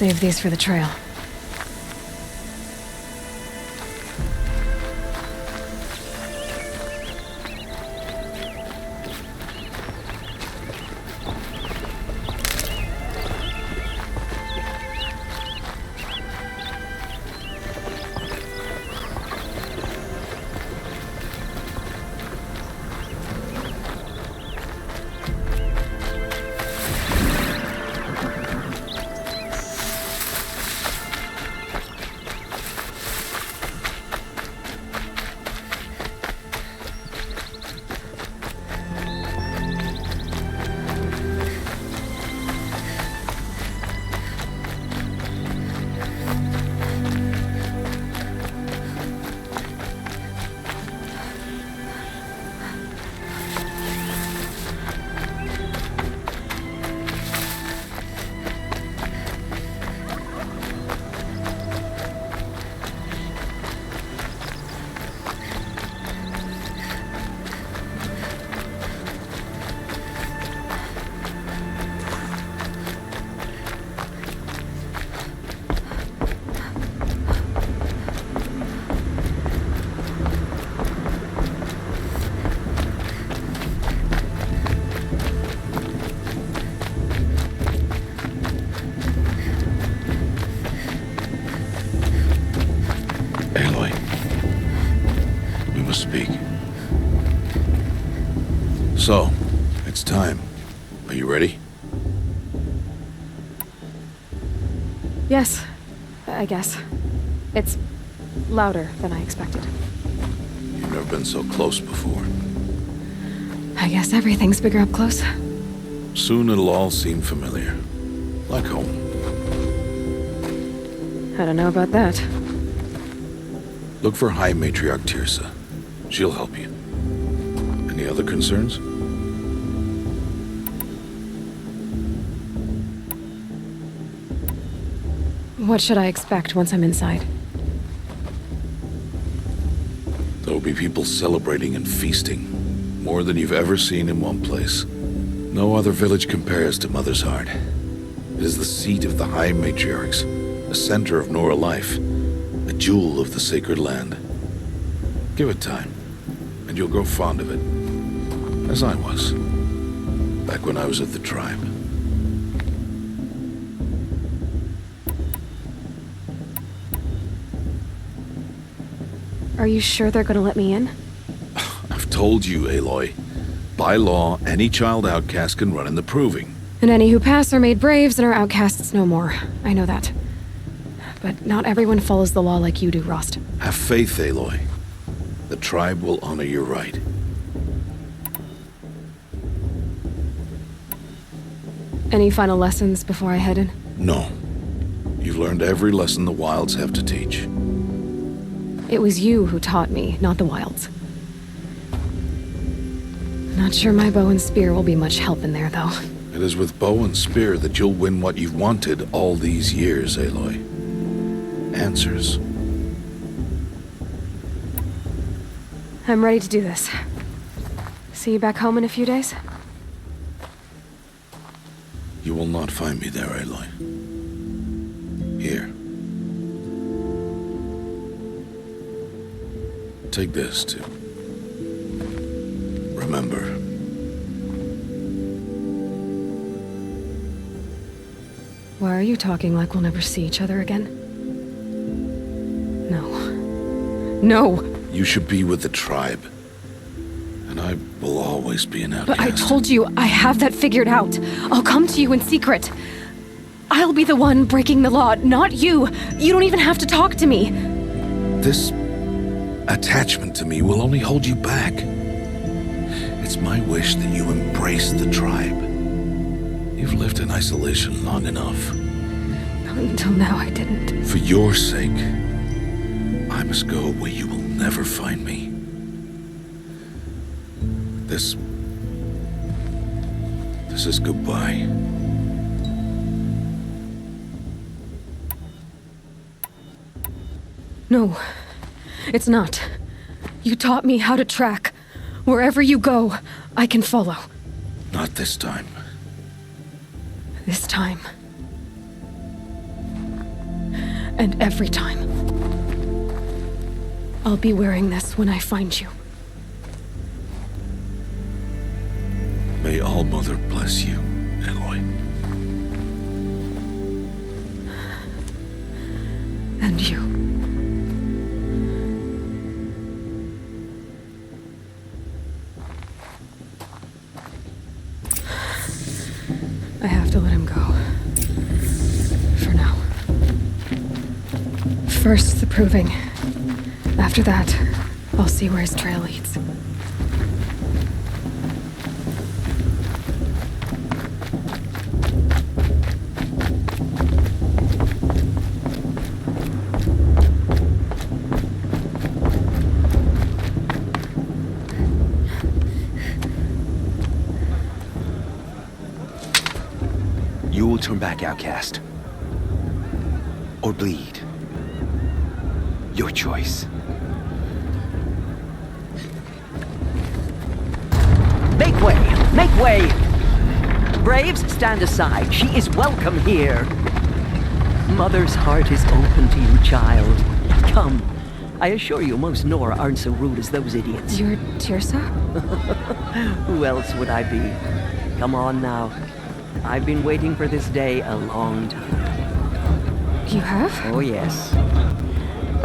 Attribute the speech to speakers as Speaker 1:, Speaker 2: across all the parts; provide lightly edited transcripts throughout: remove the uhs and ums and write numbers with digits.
Speaker 1: save these for the trail.
Speaker 2: So, it's time. Are you ready?
Speaker 1: Yes, I guess. It's louder than I expected.
Speaker 2: You've never been so close before.
Speaker 1: I guess everything's bigger up close.
Speaker 2: Soon it'll all seem familiar. Like home.
Speaker 1: I don't know about that.
Speaker 2: Look for High Matriarch Tirsa. She'll help you. Any other concerns?
Speaker 1: What should I expect once I'm inside?
Speaker 2: There will be people celebrating and feasting. More than you've ever seen in one place. No other village compares to Mother's Heart. It is the seat of the High Matriarchs, the center of Nora life, a jewel of the sacred land. Give it time, and you'll grow fond of it. As I was, back when I was at the tribe.
Speaker 1: Are you sure they're gonna let me in?
Speaker 2: I've told you, Aloy. By law, any child outcast can run in the proving.
Speaker 1: And any who pass are made braves and are outcasts no more. I know that. But not everyone follows the law like you do, Rost.
Speaker 2: Have faith, Aloy. The tribe will honor your right.
Speaker 1: Any final lessons before I head in?
Speaker 2: No. You've learned every lesson the wilds have to teach.
Speaker 1: It was you who taught me, not the wilds. Not sure my bow and spear will be much help in there, though.
Speaker 2: It is with bow and spear that you'll win what you've wanted all these years, Aloy. Answers.
Speaker 1: I'm ready to do this. See you back home in a few days?
Speaker 2: You will not find me there, Aloy. Here. Take this, too. Remember.
Speaker 1: Why are you talking like we'll never see each other again? No. No!
Speaker 2: You should be with the tribe. And I will always be an outcast.
Speaker 1: But I told you, I have that figured out. I'll come to you in secret. I'll be the one breaking the law, not you. You don't even have to talk to me.
Speaker 2: This attachment to me will only hold you back. It's my wish that you embrace the tribe. You've lived in isolation long enough.
Speaker 1: Until now, I didn't.
Speaker 2: For your sake, I must go where you will never find me. This is goodbye.
Speaker 1: No, it's not. You taught me how to track. Wherever you go, I can follow.
Speaker 2: Not this time.
Speaker 1: This time. And every time. I'll be wearing this when I find you.
Speaker 2: May All Mother bless you, Aloy.
Speaker 1: And you. I have to let him go. For now. First, the proving. After that, I'll see where his trail leads.
Speaker 3: You will turn back, outcast. Or bleed. Your choice.
Speaker 4: Make way! Make way! Braves, stand aside. She is welcome here. Mother's heart is open to you, child. Come. I assure you, most Nora aren't so rude as those idiots.
Speaker 1: You're Tirsa?
Speaker 4: Who else would I be? Come on now. I've been waiting for this day a long time.
Speaker 1: You have?
Speaker 4: Oh, yes.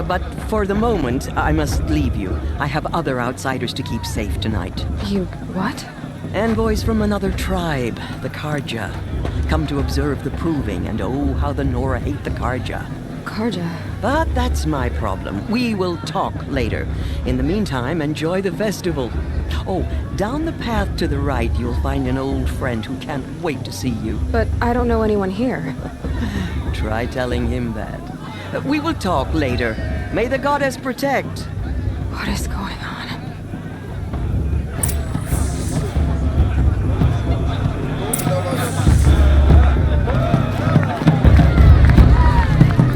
Speaker 4: But for the moment, I must leave you. I have other outsiders to keep safe tonight.
Speaker 1: You what?
Speaker 4: Envoys from another tribe, the Karja. Come to observe the proving, and oh, how the Nora hate the Karja.
Speaker 1: Karja.
Speaker 4: But that's my problem. We will talk later. In the meantime, enjoy the festival. Oh, down the path to the right, you'll find an old friend who can't wait to see you.
Speaker 1: But I don't know anyone here.
Speaker 4: Try telling him that. We will talk later. May the goddess protect.
Speaker 1: What is going on?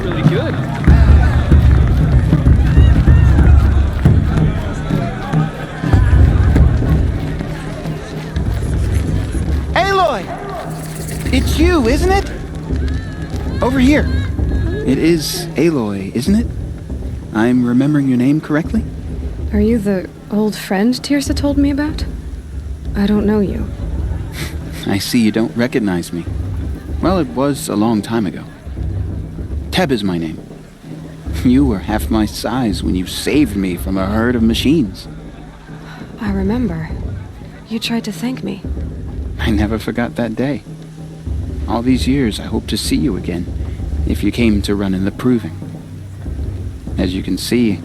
Speaker 5: Really good.
Speaker 6: Aloy! It's you, isn't it? Over here. It is Aloy, isn't it? I'm remembering your name correctly?
Speaker 1: Are you the old friend Tirsa told me about? I don't know you.
Speaker 6: I see you don't recognize me. Well, it was a long time ago. Teb is my name. You were half my size when you saved me from a herd of machines.
Speaker 1: I remember. You tried to thank me.
Speaker 6: I never forgot that day. All these years, I hope to see you again, if you came to run in the proving. As you can see,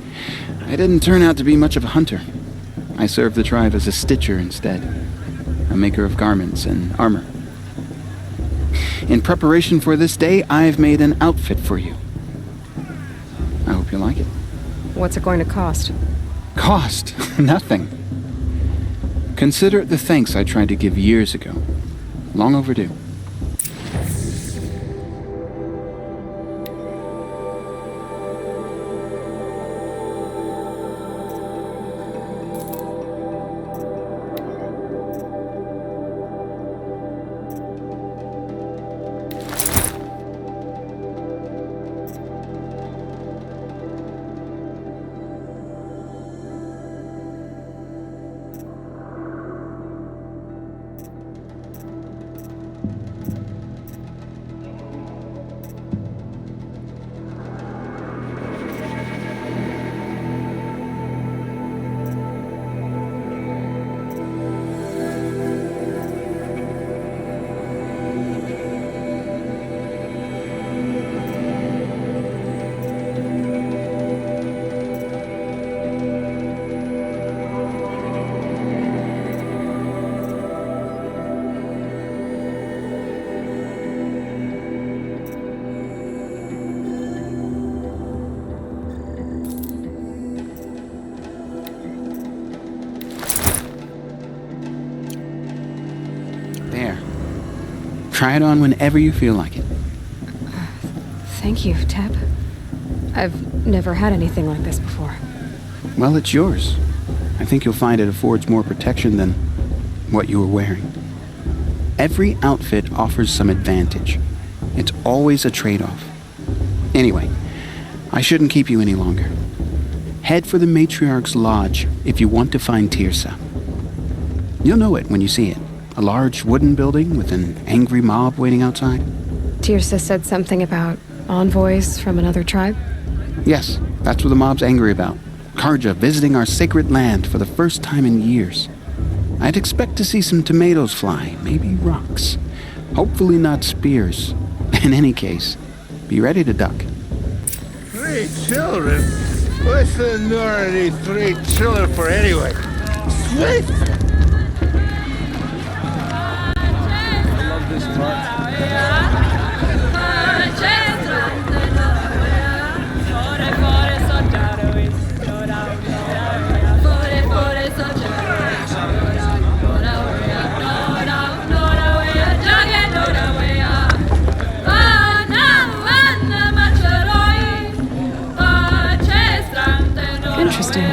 Speaker 6: I didn't turn out to be much of a hunter. I served the tribe as a stitcher instead, a maker of garments and armor. In preparation for this day, I've made an outfit for you. I hope you like it.
Speaker 1: What's it going to cost?
Speaker 6: Cost? Nothing. Consider it the thanks I tried to give years ago. Long overdue. There. Try it on whenever you feel like it.
Speaker 1: Thank you, Teb. I've never had anything like this before.
Speaker 6: Well, it's yours. I think you'll find it affords more protection than what you were wearing. Every outfit offers some advantage. It's always a trade-off. Anyway, I shouldn't keep you any longer. Head for the Matriarch's Lodge if you want to find Tirsa. You'll know it when you see it. A large wooden building with an angry mob waiting outside.
Speaker 1: Tirsa said something about envoys from another tribe?
Speaker 6: Yes, that's what the mob's angry about. Karja visiting our sacred land for the first time in years. I'd expect to see some tomatoes fly, maybe rocks. Hopefully not spears. In any case, be ready to duck.
Speaker 5: 3 children? What's the Normandy 3 children for anyway? Sweet! I love this part.
Speaker 1: Interesting.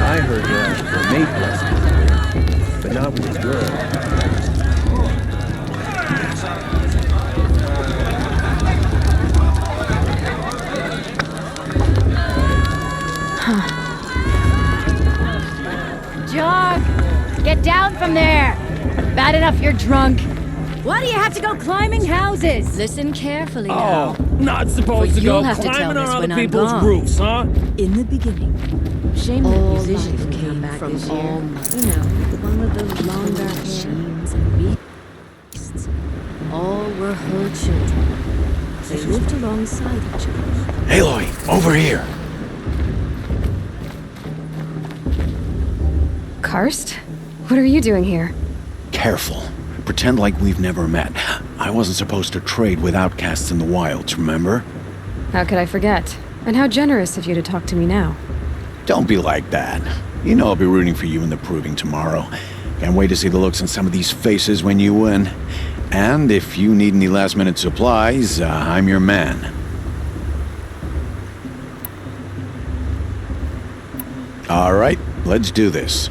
Speaker 5: I heard the mate blessing, but not with the girl.
Speaker 7: Jog! Get down from there! Bad enough you're drunk. Why do you have to go climbing houses? Listen carefully now.
Speaker 8: Not supposed to
Speaker 7: You'll
Speaker 8: go
Speaker 7: have to tell
Speaker 8: climbing
Speaker 7: this
Speaker 8: on
Speaker 7: when
Speaker 8: other
Speaker 7: I'm
Speaker 8: people's
Speaker 7: gone.
Speaker 8: roofs, huh?
Speaker 7: In the beginning, shame
Speaker 9: All
Speaker 7: that musician
Speaker 9: life
Speaker 7: came
Speaker 9: back
Speaker 7: from
Speaker 9: this
Speaker 7: all,
Speaker 9: year.
Speaker 7: you know, one of those longer machines and beasts. All were her children. They lived alongside each other.
Speaker 2: Aloy, over here.
Speaker 1: Karst? What are you doing here?
Speaker 2: Careful. Pretend like we've never met. I wasn't supposed to trade with outcasts in the wilds, remember?
Speaker 1: How could I forget? And how generous of you to talk to me now.
Speaker 2: Don't be like that. You know I'll be rooting for you in the proving tomorrow. Can't wait to see the looks on some of these faces when you win. And if you need any last-minute supplies, I'm your man. All right, let's do this.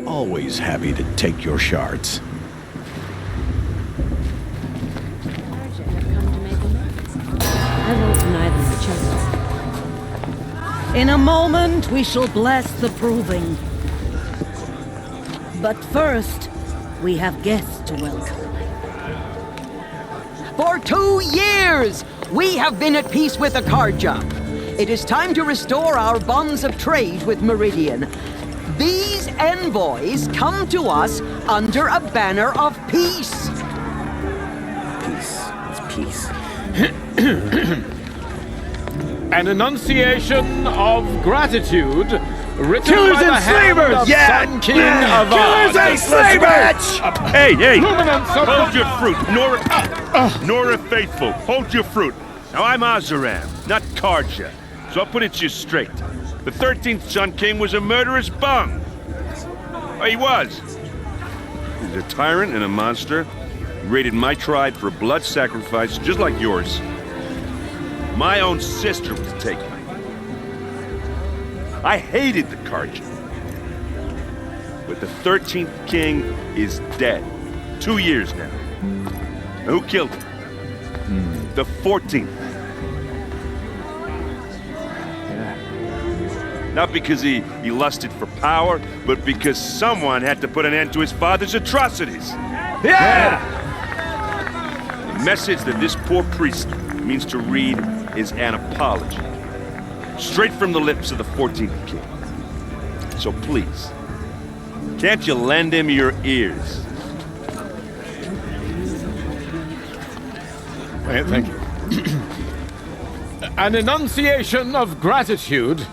Speaker 2: Always happy to take your shards.
Speaker 7: I won't deny them the chance.
Speaker 9: In a moment, we shall bless the proving. But first, we have guests to welcome.
Speaker 4: For 2 years, we have been at peace with the Karja. It is time to restore our bonds of trade with Meridian. These envoys come to us under a banner of peace.
Speaker 3: Peace. It's peace.
Speaker 8: An enunciation of gratitude written
Speaker 5: Killers
Speaker 8: by the
Speaker 5: and
Speaker 8: hand
Speaker 5: slavers!
Speaker 8: of
Speaker 5: Yeah!
Speaker 8: Sun King of
Speaker 5: Killers and slavers!
Speaker 10: Hey,
Speaker 8: Luminance of
Speaker 10: hold
Speaker 8: the-
Speaker 10: your fruit. Nora Faithful, hold your fruit. Now, I'm Ozeram, not Karja, so I'll put it to you straight. The 13th Sun King was a murderous bum. Oh, he was. He was a tyrant and a monster. He raided my tribe for a blood sacrifice, just like yours. My own sister was taken. I hated the Karja. But the 13th king is dead. 2 years now. Now, who killed him? The 14th. Not because he lusted for power, but because someone had to put an end to his father's atrocities.
Speaker 8: Yeah!
Speaker 10: The message that this poor priest means to read is an apology. Straight from the lips of the 14th king. So please, can't you lend him your ears?
Speaker 8: Thank you. An enunciation of gratitude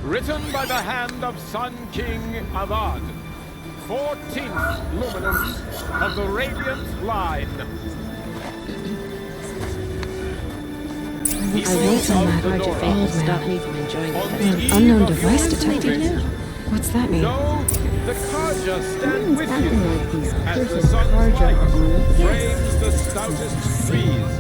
Speaker 8: written by the hand of Sun King Avad, 14th luminance of the Radiant Line.
Speaker 7: I won't find that hard to fail to stop me from enjoying the
Speaker 1: Unknown device detected. What's that mean?
Speaker 8: So, the Karja stand with you
Speaker 7: these
Speaker 8: as the
Speaker 7: cursed
Speaker 8: sun's
Speaker 7: Karja
Speaker 8: light
Speaker 7: on.
Speaker 8: frames the stoutest trees.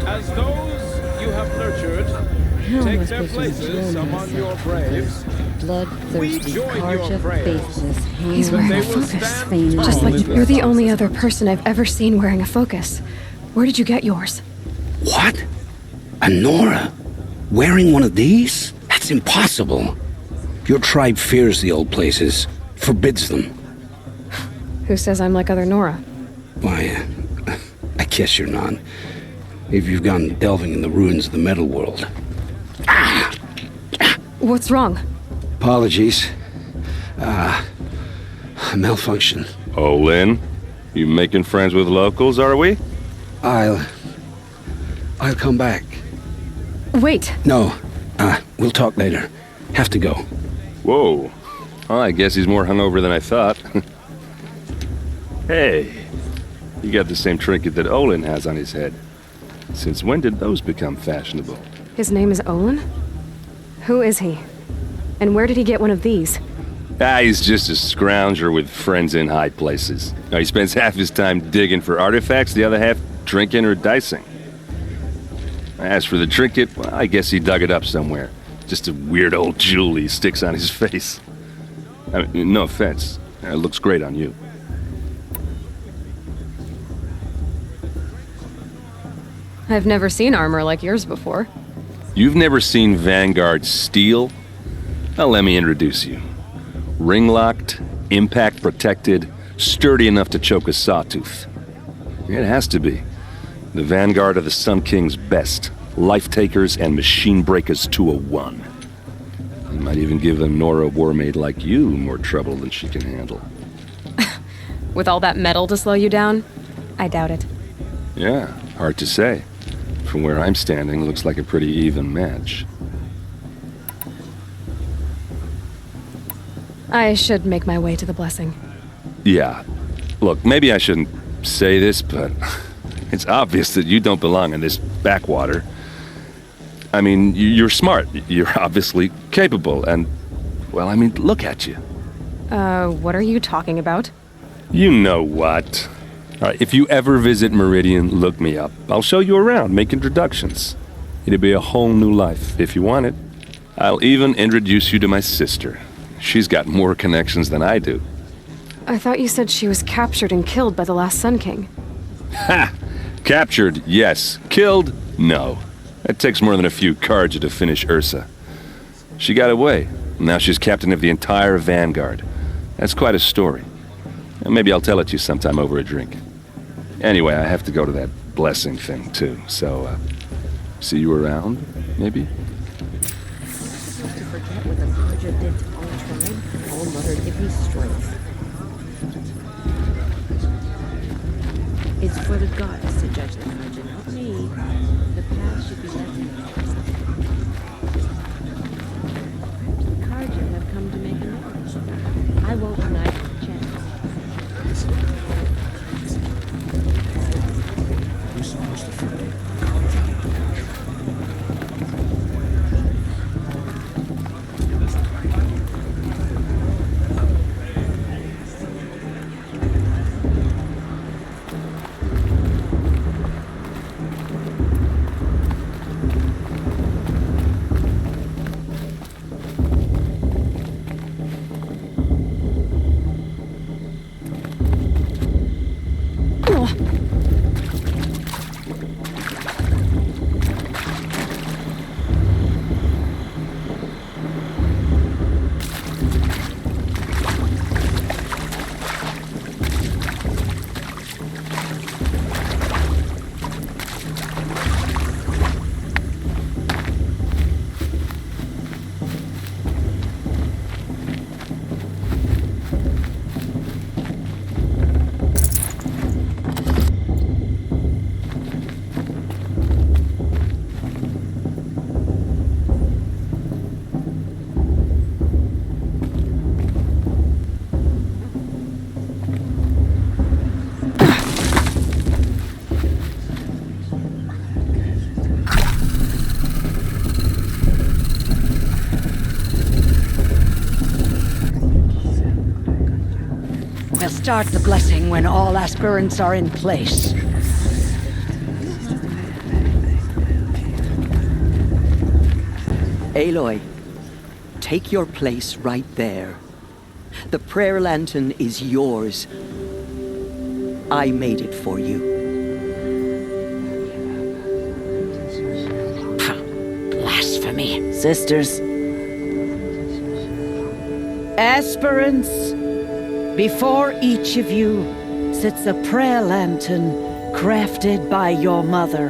Speaker 8: As those you have nurtured
Speaker 7: How am I
Speaker 8: take their
Speaker 7: supposed to
Speaker 8: places
Speaker 7: enjoy
Speaker 8: among your
Speaker 7: myself?
Speaker 8: braves,
Speaker 7: Bloodthirsty
Speaker 8: join your
Speaker 7: Karja
Speaker 8: prayers.
Speaker 7: faithless
Speaker 1: He's
Speaker 7: hands.
Speaker 1: wearing
Speaker 8: they
Speaker 1: a
Speaker 8: will
Speaker 1: focus.
Speaker 8: stand
Speaker 1: Just
Speaker 8: tall
Speaker 1: like
Speaker 8: in
Speaker 1: you're the
Speaker 8: their
Speaker 1: only other person I've ever seen wearing a focus. Where did you get yours?
Speaker 3: What? A Nora? Wearing one of these? That's impossible. Your tribe fears the old places, forbids them.
Speaker 1: Who says I'm like other Nora?
Speaker 3: Why, I guess you're not. If you've gone delving in the ruins of the metal world.
Speaker 1: What's wrong?
Speaker 3: Apologies. Malfunction.
Speaker 10: Oh, Lynn, you making friends with locals, are we?
Speaker 3: I'll come back.
Speaker 1: Wait.
Speaker 3: No, we'll talk later. Have to go.
Speaker 10: Whoa. Well, I guess he's more hungover than I thought. Hey, you got the same trinket that Olin has on his head. Since when did those become fashionable?
Speaker 1: His name is Olin? Who is he? And where did he get one of these?
Speaker 10: He's just a scrounger with friends in high places. Now, he spends half his time digging for artifacts, the other half drinking or dicing. As for the trinket, well, I guess he dug it up somewhere. Just a weird old jewel he sticks on his face. I mean, no offense. It looks great on you.
Speaker 1: I've never seen armor like yours before.
Speaker 10: You've never seen Vanguard steel? Well, let me introduce you. Ring-locked, impact-protected, sturdy enough to choke a sawtooth. It has to be. The Vanguard of the Sun King's best. Life-takers and machine breakers to a one. You might even give a Nora warmaid like you more trouble than she can handle.
Speaker 1: With all that metal to slow you down? I doubt it.
Speaker 10: Yeah, hard to say. From where I'm standing, looks like a pretty even match.
Speaker 1: I should make my way to the blessing.
Speaker 10: Yeah. Look, maybe I shouldn't say this, but it's obvious that you don't belong in this backwater. I mean, you're smart. You're obviously capable, and, well, I mean, look at you.
Speaker 1: What are you talking about?
Speaker 10: You know what. All right, if you ever visit Meridian, look me up. I'll show you around, make introductions. It'll be a whole new life, if you want it. I'll even introduce you to my sister. She's got more connections than I do.
Speaker 1: I thought you said she was captured and killed by the last Sun King.
Speaker 10: Ha! Captured, yes. Killed, no. It takes more than a few Karja to finish Ursa. She got away. Now she's captain of the entire Vanguard. That's quite a story. And maybe I'll tell it to you sometime over a drink. Anyway, I have to go to that blessing thing, too. So, see you around, maybe?
Speaker 7: Supposed to forget what the Karja did to our tribe? All Mother give me strength. It's for the gods to judge the Karja, not me. The path should be left in the Karja have come to make an effort. I won't deny the chance.
Speaker 9: start the blessing when all aspirants are in place.
Speaker 4: Aloy, take your place right there. The prayer lantern is yours. I made it for you.
Speaker 9: Blasphemy. Sisters. Aspirants, before each of you sits a prayer lantern crafted by your mother.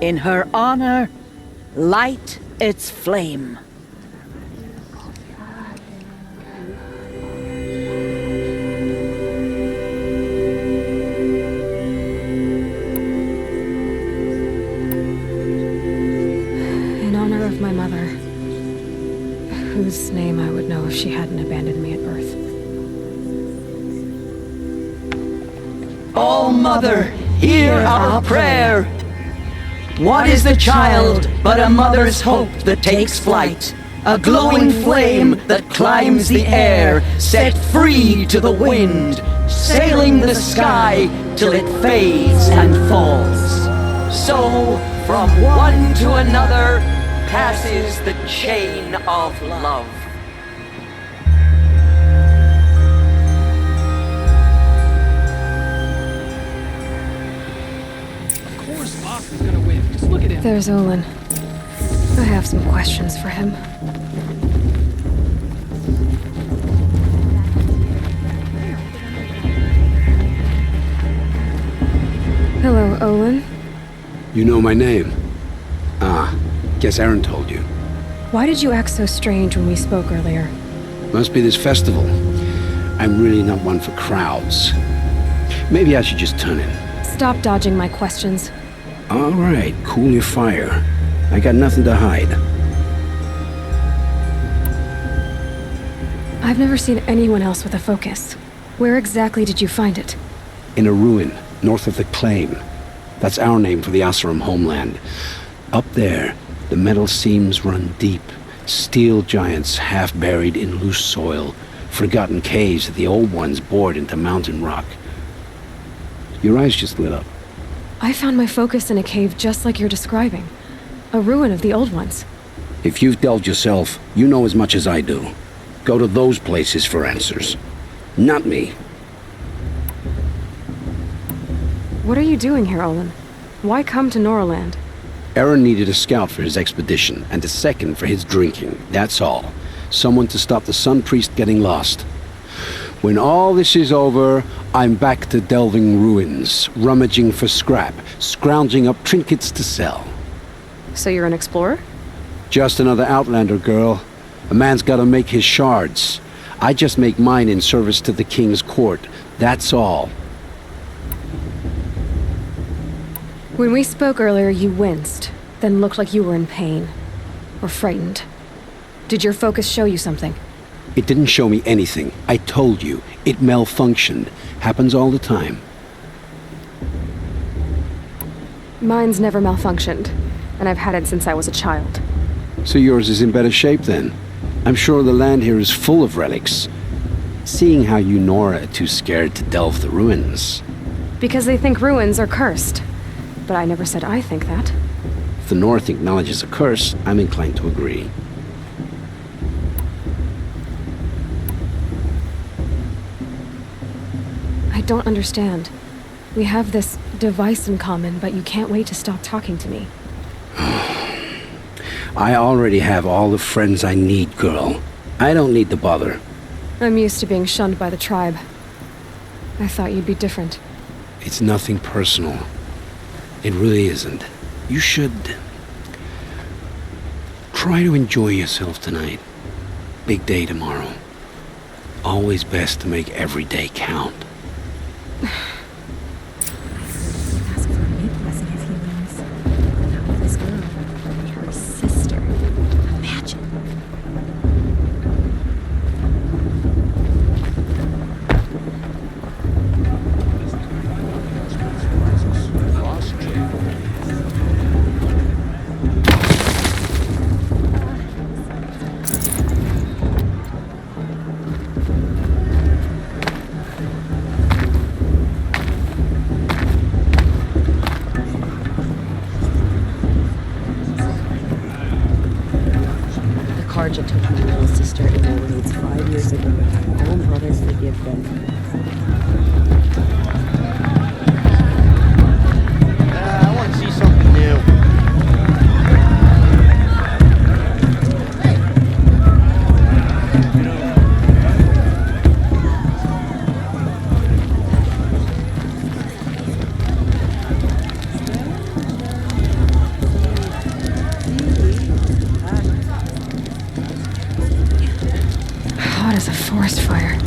Speaker 9: In her honor, light its flame.
Speaker 1: In honor of my mother, whose name I would know if she hadn't abandoned me at birth.
Speaker 4: All Mother, hear our prayer. What is the child but a mother's hope that takes flight? A glowing flame that climbs the air, set free to the wind, sailing the sky till it fades and falls. So, from one to another, passes the chain of love.
Speaker 1: There's Olin. I have some questions for him. Hello, Olin.
Speaker 3: You know my name? Ah, guess Aaron told you.
Speaker 1: Why did you act so strange when we spoke earlier?
Speaker 3: Must be this festival. I'm really not one for crowds. Maybe I should just turn in.
Speaker 1: Stop dodging my questions.
Speaker 3: All right, cool your fire. I got nothing to hide.
Speaker 1: I've never seen anyone else with a focus. Where exactly did you find it?
Speaker 3: In a ruin, north of the Claim. That's our name for the Asuram homeland. Up there, the metal seams run deep. Steel giants half buried in loose soil. Forgotten caves that the old ones bored into mountain rock. Your eyes just lit up.
Speaker 1: I found my focus in a cave just like you're describing. A ruin of the old ones.
Speaker 3: If you've delved yourself, you know as much as I do. Go to those places for answers. Not me.
Speaker 1: What are you doing here, Olin? Why come to Noraland?
Speaker 3: Aaron needed a scout for his expedition, and a second for his drinking, that's all. Someone to stop the Sun Priest getting lost. When all this is over, I'm back to delving ruins, rummaging for scrap, scrounging up trinkets to sell.
Speaker 1: So you're an explorer?
Speaker 3: Just another Outlander, girl. A man's gotta make his shards. I just make mine in service to the King's court, that's all.
Speaker 1: When we spoke earlier, you winced, then looked like you were in pain. Or frightened. Did your focus show you something?
Speaker 3: It didn't show me anything. I told you. It malfunctioned. Happens all the time.
Speaker 1: Mine's never malfunctioned, and I've had it since I was a child.
Speaker 3: So yours is in better shape then? I'm sure the land here is full of relics. Seeing how you Nora are too scared to delve the ruins.
Speaker 1: Because they think ruins are cursed. But I never said I think that.
Speaker 3: If the North acknowledges a curse, I'm inclined to agree.
Speaker 1: I don't understand. We have this device in common, but you can't wait to stop talking to me.
Speaker 3: I already have all the friends I need, girl. I don't need the bother.
Speaker 1: I'm used to being shunned by the tribe. I thought you'd be different.
Speaker 3: It's nothing personal. It really isn't. You should try to enjoy yourself tonight. Big day tomorrow. Always best to make every day count.
Speaker 7: Ask for a new blessing if he wins. Not with this girl. Her sister. Imagine. Georgia took my little sister in the woods 5 years ago. All brothers forgive them.
Speaker 11: I want to see something new.
Speaker 1: Hot as a forest fire.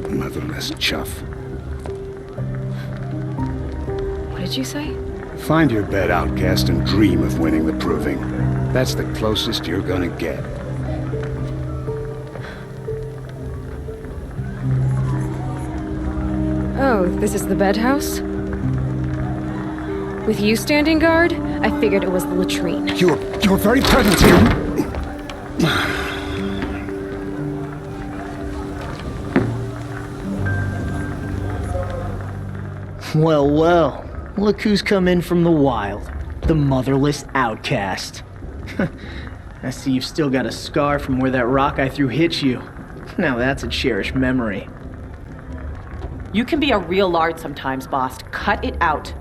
Speaker 3: Motherless chuff.
Speaker 1: What did you say?
Speaker 3: Find your bed, outcast, and dream of winning the proving. That's the closest you're gonna get.
Speaker 1: Oh, this is the bed house? With you standing guard, I figured it was the latrine.
Speaker 3: Your very presence here.
Speaker 11: Well, well. Look who's come in from the wild. The motherless outcast. I see you've still got a scar from where that rock I threw hit you. Now that's a cherished memory.
Speaker 12: You can be a real lard sometimes, boss. Cut it out.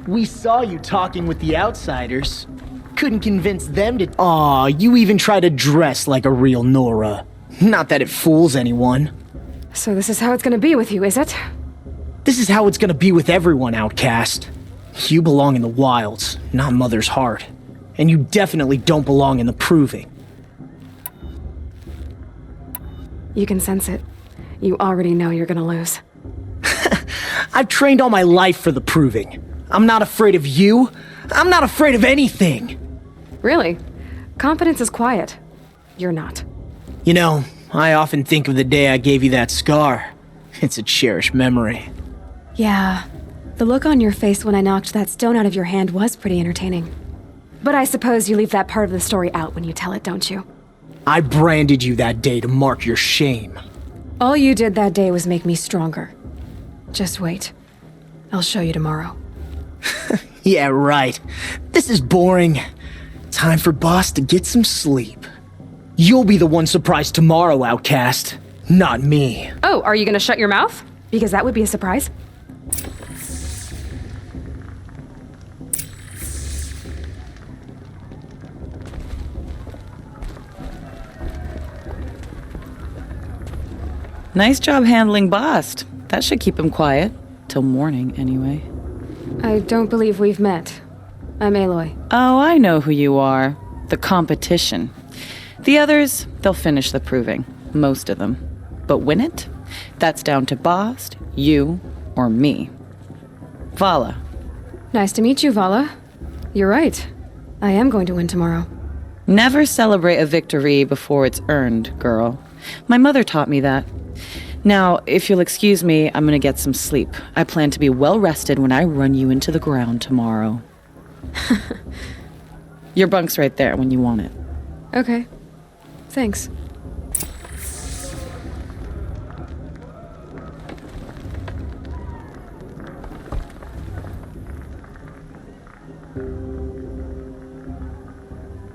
Speaker 11: We saw you talking with the outsiders. Couldn't convince them to— Aw, you even try to dress like a real Nora. Not that it fools anyone.
Speaker 1: So this is how it's gonna be with you, is it?
Speaker 11: This is how it's gonna be with everyone, outcast. You belong in the wilds, not Mother's heart. And you definitely don't belong in the proving.
Speaker 1: You can sense it. You already know you're gonna lose.
Speaker 11: I've trained all my life for the proving. I'm not afraid of you. I'm not afraid of anything.
Speaker 1: Really? Competence is quiet. You're not.
Speaker 11: You know, I often think of the day I gave you that scar. It's a cherished memory.
Speaker 1: Yeah. The look on your face when I knocked that stone out of your hand was pretty entertaining. But I suppose you leave that part of the story out when you tell it, don't you?
Speaker 11: I branded you that day to mark your shame.
Speaker 1: All you did that day was make me stronger. Just wait. I'll show you tomorrow.
Speaker 11: Yeah, right. This is boring. Time for Boss to get some sleep. You'll be the one surprised tomorrow, outcast. Not me.
Speaker 1: Oh, are you gonna shut your mouth? Because that would be a surprise.
Speaker 12: Nice job handling Bast. That should keep him quiet. Till morning, anyway.
Speaker 1: I don't believe we've met. I'm Aloy.
Speaker 12: Oh, I know who you are. The competition. The others, they'll finish the proving. Most of them. But win it? That's down to Bast, you, or me. Vala.
Speaker 1: Nice to meet you, Vala. You're right. I am going to win tomorrow.
Speaker 12: Never celebrate a victory before it's earned, girl. My mother taught me that. Now, if you'll excuse me, I'm gonna get some sleep. I plan to be well rested when I run you into the ground tomorrow. Your bunk's right there when you want it.
Speaker 1: Okay. Thanks.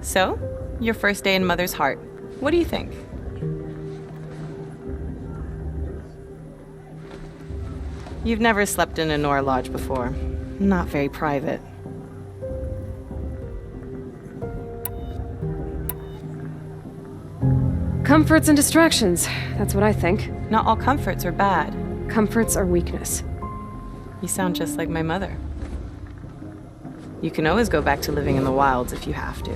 Speaker 12: So, your first day in Mother's heart. What do you think? You've never slept in a Nora lodge before. Not very private.
Speaker 1: Comforts and distractions. That's what I think.
Speaker 12: Not all comforts are bad.
Speaker 1: Comforts are weakness.
Speaker 12: You sound just like my mother. You can always go back to living in the wilds if you have to.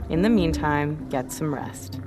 Speaker 12: In the meantime, get some rest.